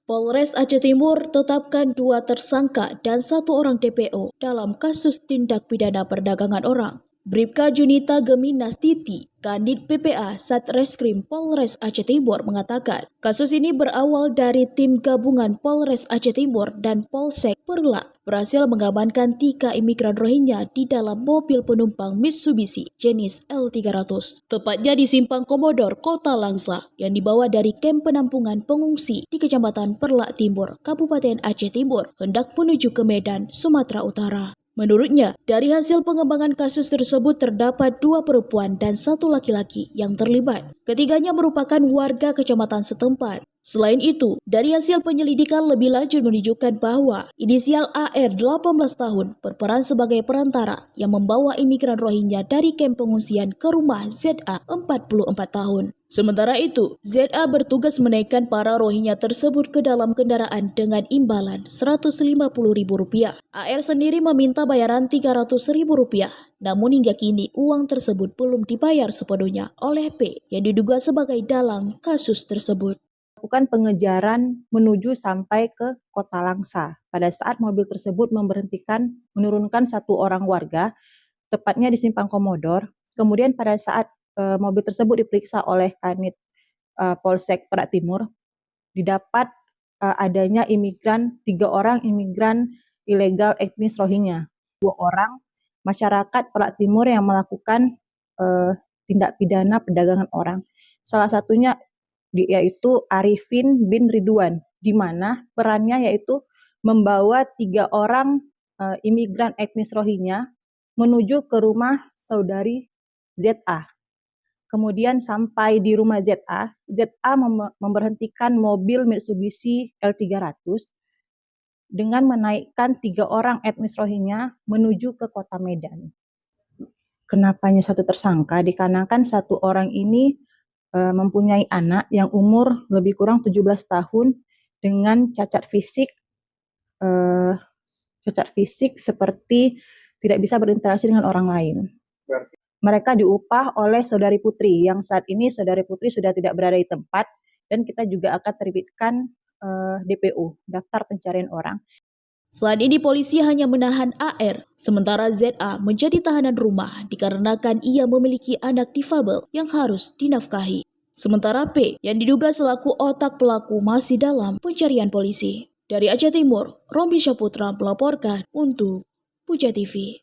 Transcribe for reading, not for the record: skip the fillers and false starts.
Polres Aceh Timur tetapkan 2 tersangka dan 1 orang DPO dalam kasus tindak pidana perdagangan orang. Bribka Junita Geminas Titi, Kanit PPA Satreskrim Polres Aceh Timur mengatakan, kasus ini berawal dari tim gabungan Polres Aceh Timur dan Polsek Perla berhasil mengamankan 3 imigran Rohingya di dalam mobil penumpang Mitsubishi jenis L300, tepatnya di Simpang Komodor, Kota Langsa, yang dibawa dari kamp penampungan pengungsi di Kecamatan Perla Timur, Kabupaten Aceh Timur, hendak menuju ke Medan, Sumatera Utara. Menurutnya, dari hasil pengembangan kasus tersebut terdapat 2 perempuan dan 1 laki-laki yang terlibat. Ketiganya merupakan warga kecamatan setempat. Selain itu, dari hasil penyelidikan lebih lanjut menunjukkan bahwa inisial AR 18 tahun berperan sebagai perantara yang membawa imigran Rohingya dari kamp pengungsian ke rumah ZA 44 tahun. Sementara itu, ZA bertugas menaikkan para Rohingya tersebut ke dalam kendaraan dengan imbalan Rp150.000. AR sendiri meminta bayaran Rp300.000, namun hingga kini uang tersebut belum dibayar sepenuhnya oleh P yang diduga sebagai dalang kasus tersebut. Lakukan pengejaran menuju sampai ke Kota Langsa. Pada saat mobil tersebut menurunkan 1 orang warga, tepatnya di Simpang Komodor. Kemudian pada saat mobil tersebut diperiksa oleh Kanit Polsek Perla Timur, didapat adanya 3 orang imigran ilegal etnis Rohingya. 2 orang masyarakat Perla Timur yang melakukan tindak pidana perdagangan orang. Salah satunya yaitu Arifin bin Ridwan, di mana perannya yaitu membawa 3 orang imigran etnis Rohingya menuju ke rumah saudari ZA. Kemudian sampai di rumah ZA memberhentikan mobil Mitsubishi L300 dengan menaikkan 3 orang etnis Rohingya menuju ke kota Medan. Kenapa hanya 1 tersangka? Dikarenakan 1 orang ini mempunyai anak yang umur lebih kurang 17 tahun dengan cacat fisik seperti tidak bisa berinteraksi dengan orang lain. Mereka diupah oleh saudari Putri, yang saat ini saudari Putri sudah tidak berada di tempat, dan kita juga akan terbitkan DPO, daftar pencarian orang. Saat ini polisi hanya menahan AR, sementara ZA menjadi tahanan rumah dikarenakan ia memiliki anak difabel yang harus dinafkahi. Sementara P yang diduga selaku otak pelaku masih dalam pencarian polisi. Dari Aceh Timur, Rombi Syaputra melaporkan untuk Puja TV.